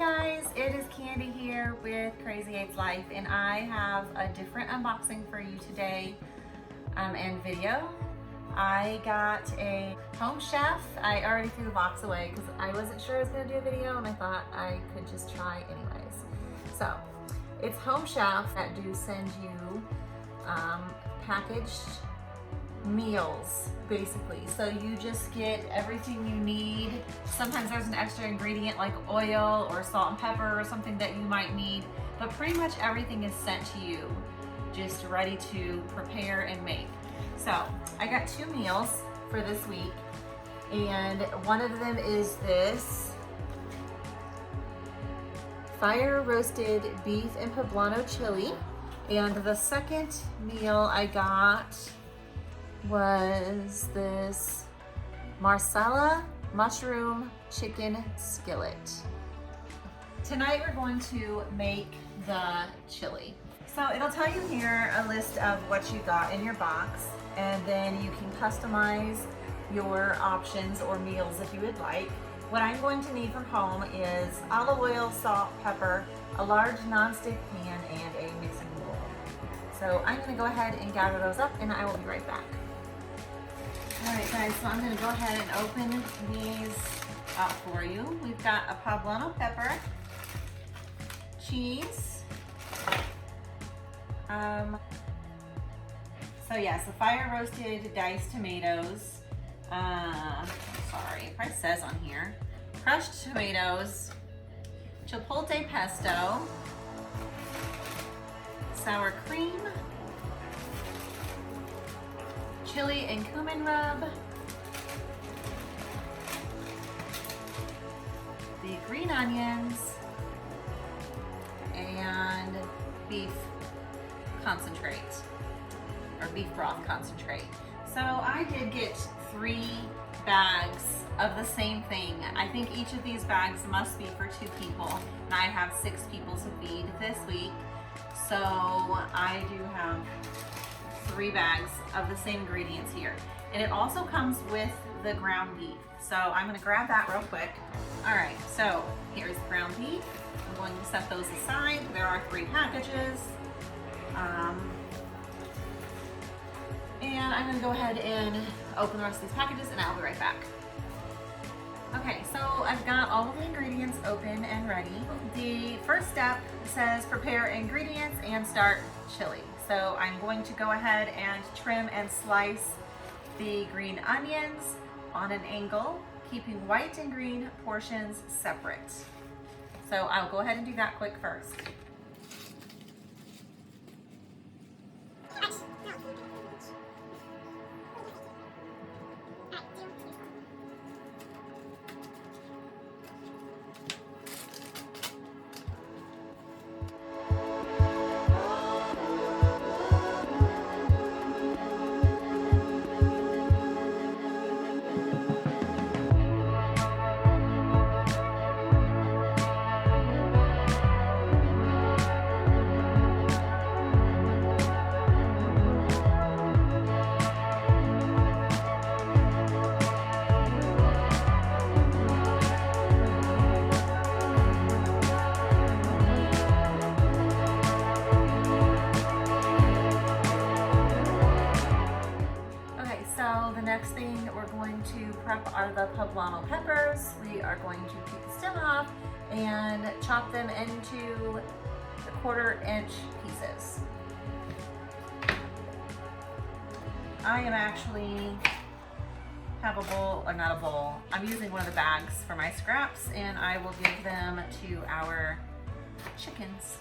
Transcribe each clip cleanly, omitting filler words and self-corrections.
guys, it is Candy here with Crazy Eights Life, and I have a different unboxing for you today and video. I got a Home Chef. I already threw the box away because I wasn't sure I was going to do a video, and I thought I could just try anyways. So it's Home Chef that do send you packaged meals basically, so you just get everything you need. Sometimes there's an extra ingredient like oil or salt and pepper or something that you might need, but pretty much everything is sent to you just ready to prepare and make. So I got 2 meals for this week, and one of them is this fire roasted beef and poblano chili, and the second meal I got was this marsala mushroom chicken skillet. Tonight we're going to make the chili. So it'll tell you here a list of what you got in your box, and then you can customize your options or meals if you would like. What I'm going to need from home is olive oil, salt, pepper, a large nonstick pan, and a mixing bowl. So I'm going to go ahead and gather those up, and I will be right back. Alright guys, so I'm going to go ahead and open these up for you. We've got a poblano pepper, cheese, so yes, a fire roasted diced tomatoes, sorry, it probably says on here, crushed tomatoes, chipotle pesto, sour cream, chili and cumin rub, the green onions, and beef concentrate, or beef broth concentrate. So I did get 3 bags of the same thing. I think each of these bags must be for 2 people, and I have 6 people to feed this week. So I do have 3 bags of the same ingredients here. And it also comes with the ground beef. So I'm gonna grab that real quick. All right, so here's the ground beef. I'm going to set those aside. There are 3 packages. And I'm gonna go ahead and open the rest of these packages, and I'll be right back. Okay, so I've got all of the ingredients open and ready. The first step says prepare ingredients and start chili. So I'm going to go ahead and trim and slice the green onions on an angle, keeping white and green portions separate. So I'll go ahead and do that quick first. So the next thing we're going to prep are the poblano peppers. We are going to take the stem off and chop them into the 1/4-inch pieces. I am actually have a bowl, or not a bowl, I'm using one of the bags for my scraps, and I will give them to our chickens.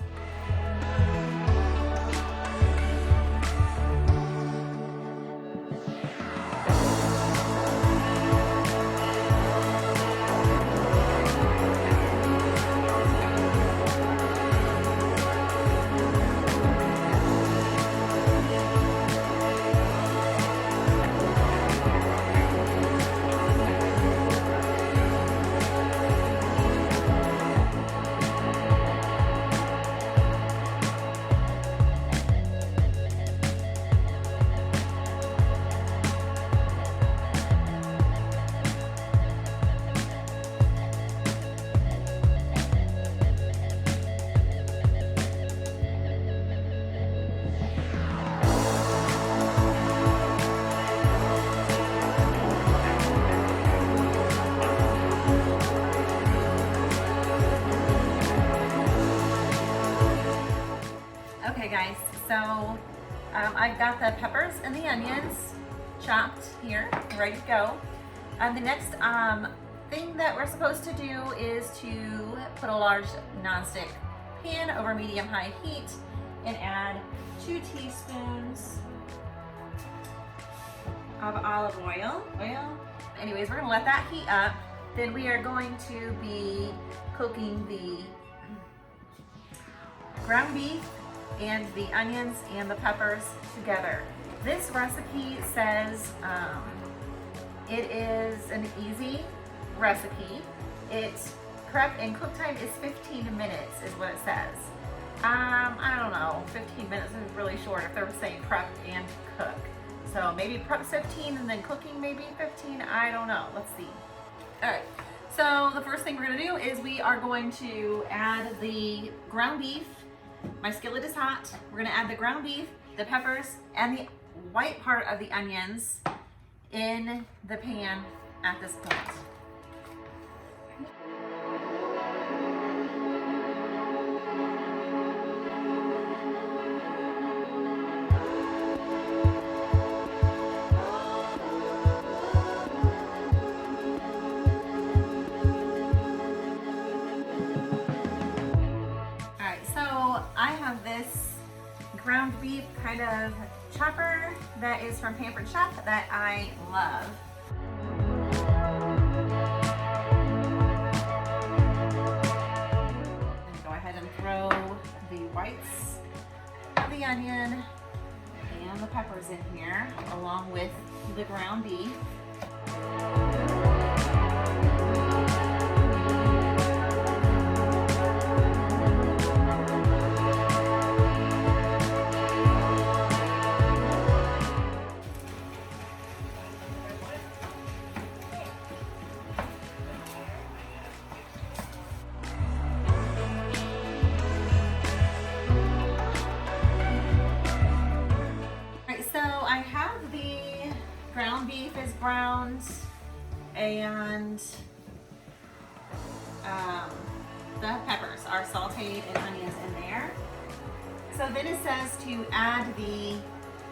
guys, so I've got the peppers and the onions chopped here, ready to go. The next thing that we're supposed to do is to put a large nonstick pan over medium-high heat and add 2 teaspoons of olive oil. Anyways, we're gonna let that heat up. Then we are going to be cooking the ground beef and the onions and the peppers together. This recipe says it is an easy recipe. Its prep and cook time is 15 minutes is what it says. I don't know, 15 minutes is really short if they're saying prep and cook. So maybe prep 15 and then cooking maybe 15, I don't know, let's see. All right, so the first thing we're gonna do is we are going to add the ground beef. My skillet is hot. We're gonna add the ground beef, the peppers, and the white part of the onions in the pan at this point. I have this ground beef kind of chopper that is from Pampered Chef that I love. And go ahead and throw the whites of the onion and the peppers in here along with the ground beef. Ground beef is browned and the peppers are sauteed and onions in there. So then it says to add the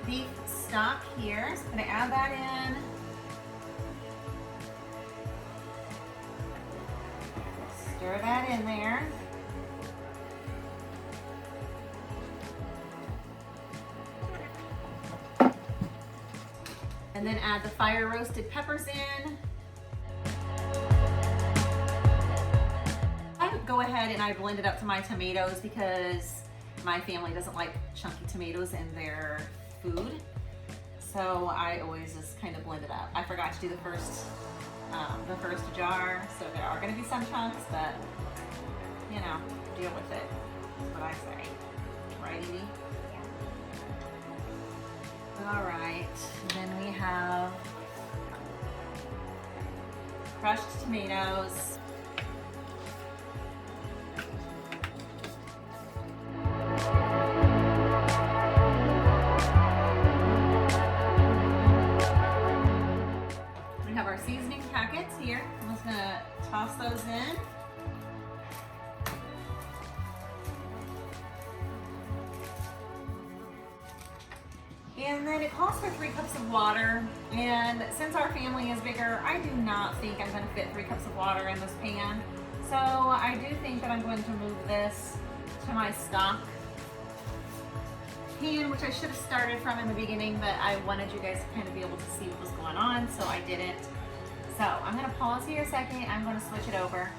beef stock here. So I'm going to add that in. Stir that in there. And then add the fire roasted peppers in. I would go ahead and I blend it up to my tomatoes because my family doesn't like chunky tomatoes in their food. So I always just kind of blend it up. I forgot to do the first jar, so there are gonna be some chunks, but you know, deal with it, is what I say. Right, Edie? All right, then we have crushed tomatoes. We have our seasoning packets here. I'm just gonna toss those in. And then it calls for 3 cups of water. And since our family is bigger, I do not think I'm going to fit 3 cups of water in this pan. So I do think that I'm going to move this to my stock pan, which I should have started from in the beginning, but I wanted you guys to kind of be able to see what was going on, so I didn't. So I'm going to pause here a second. I'm going to switch it over.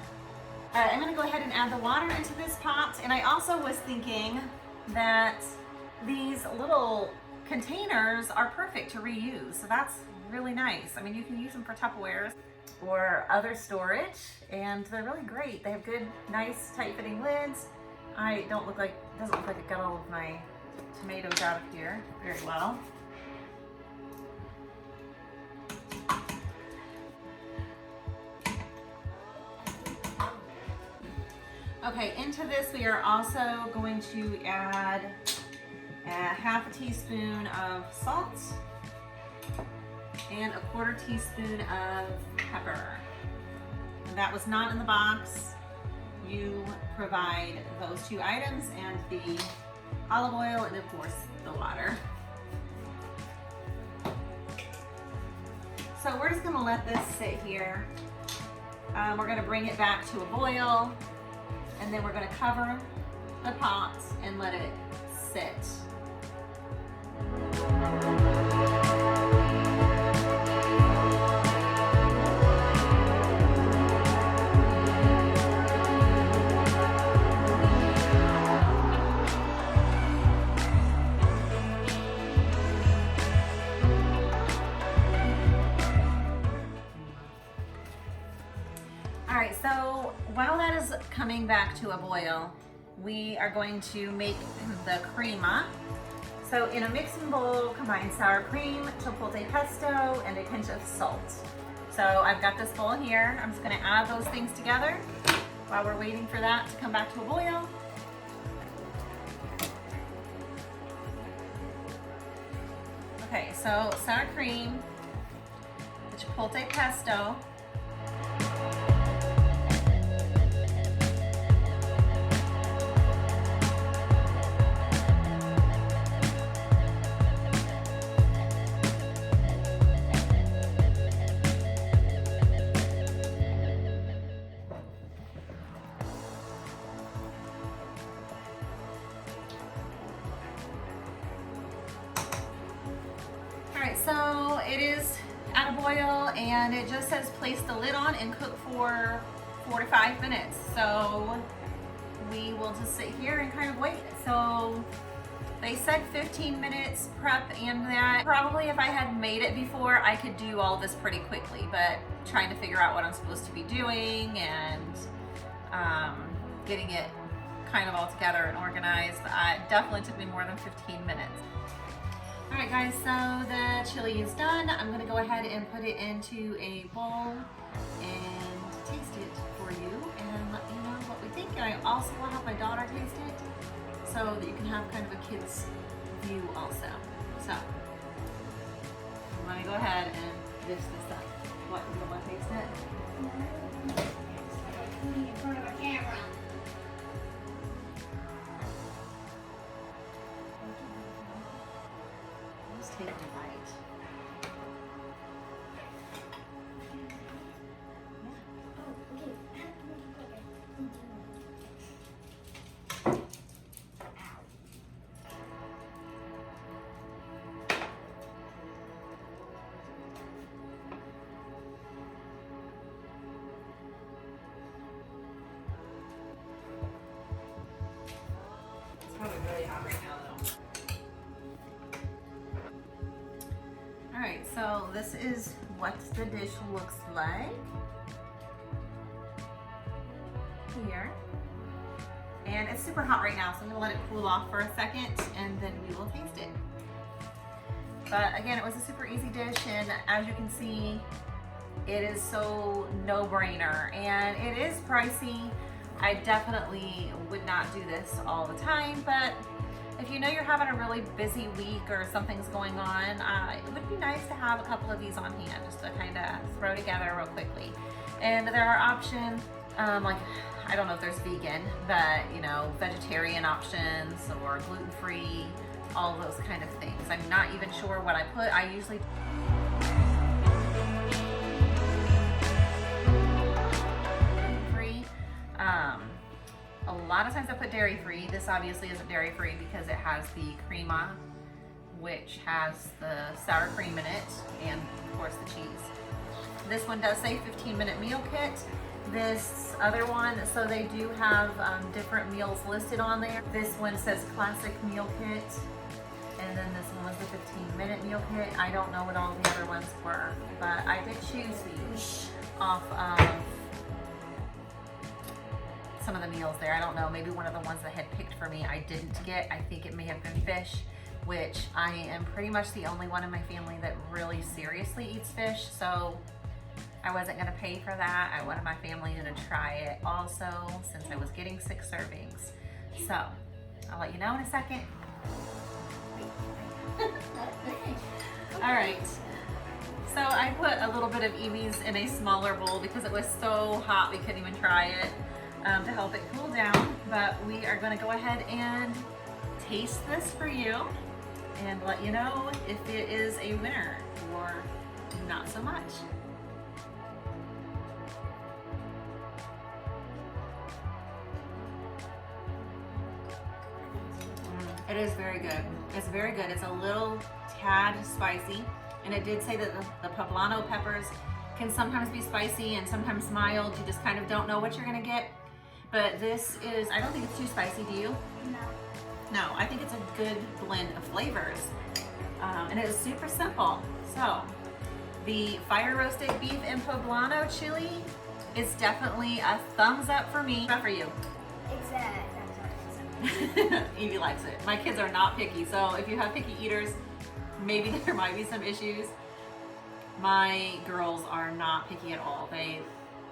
I'm going to go ahead and add the water into this pot. And I also was thinking that these little containers are perfect to reuse, so that's really nice. I mean, you can use them for Tupperwares or other storage, and they're really great. They have good, nice, tight-fitting lids. Doesn't look like I got all of my tomatoes out of here very well. Okay, into this we are also going to add half a teaspoon of salt and a 1/4 teaspoon of pepper. And that was not in the box. You provide those 2 items and the olive oil, and of course the water. So we're just gonna let this sit here. We're gonna bring it back to a boil, and then we're gonna cover the pot and let it sit. All right, so while that is coming back to a boil, we are going to make the crema. So in a mixing bowl, combine sour cream, chipotle pesto, and a pinch of salt. So I've got this bowl here. I'm just gonna add those things together while we're waiting for that to come back to a boil. Okay, so sour cream, the chipotle pesto, so it is at a boil, and it just says place the lid on and cook for 4 to 5 minutes. So we will just sit here and kind of wait. So they said 15 minutes prep, and that probably if I had made it before, I could do all this pretty quickly, but trying to figure out what I'm supposed to be doing and getting it kind of all together and organized, it definitely took me more than 15 minutes. All right guys, so the chili is done. I'm gonna go ahead and put it into a bowl and taste it for you and let you know what we think. And I also will have my daughter taste it so that you can have kind of a kid's view also. So, let me go ahead and dish this up. What, you wanna taste it? In front of a camera. Just take a bite. It's probably really hot right now though. Alright, so this is what the dish looks like here. And it's super hot right now, so I'm gonna let it cool off for a second and then we will taste it. But again, it was a super easy dish, and as you can see, it is so no-brainer, and it is pricey. I definitely would not do this all the time, but if you know you're having a really busy week or something's going on, it would be nice to have a couple of these on hand just to kind of throw together real quickly. And there are options, like, I don't know if there's vegan, but you know, vegetarian options or gluten-free, all those kind of things. I'm not even sure what I put. I usually gluten-free. A lot of times I put dairy-free. This obviously isn't dairy-free because it has the crema, which has the sour cream in it, and of course the cheese. This one does say 15-minute meal kit. This other one, so they do have different meals listed on there. This one says classic meal kit, and then this one was the 15-minute meal kit. I don't know what all the other ones were, but I did choose these off of some of the meals there. I don't know, maybe one of the ones that had picked for me I didn't get. I think it may have been fish, which I am pretty much the only one in my family that really seriously eats fish, so I wasn't gonna pay for that. I wanted my family to try it also, since I was getting 6 servings. So, I'll let you know in a second. All right, so I put a little bit of Evie's in a smaller bowl because it was so hot we couldn't even try it, to help it cool down. But we are gonna go ahead and taste this for you and let you know if it is a winner or not so much. It is very good. It's very good. It's a little tad spicy, and it did say that the poblano peppers can sometimes be spicy and sometimes mild. You just kind of don't know what you're gonna get. But this is, I don't think it's too spicy, do you? No. No, I think it's a good blend of flavors. And it is super simple. So, the fire roasted beef and poblano chili is definitely a thumbs up for me. Not for you. It's Evie likes it. My kids are not picky, so if you have picky eaters, maybe there might be some issues. My girls are not picky at all. They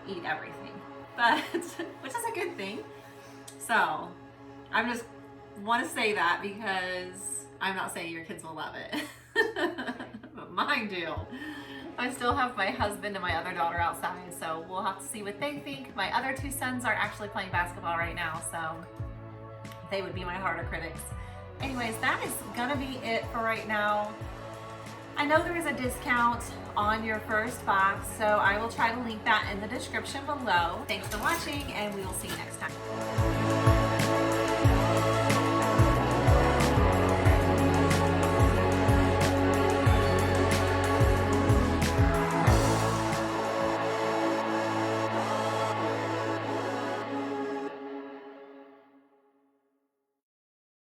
eat everything, but which is a good thing. So I just want to say that because I'm not saying your kids will love it, but mine do. I still have my husband and my other daughter outside, so we'll have to see what they think. My other two sons are actually playing basketball right now, so they would be my harder critics. Anyways, that is gonna be it for right now. I know there is a discount on your first box, so I will try to link that in the description below. Thanks for watching, and we will see you next time.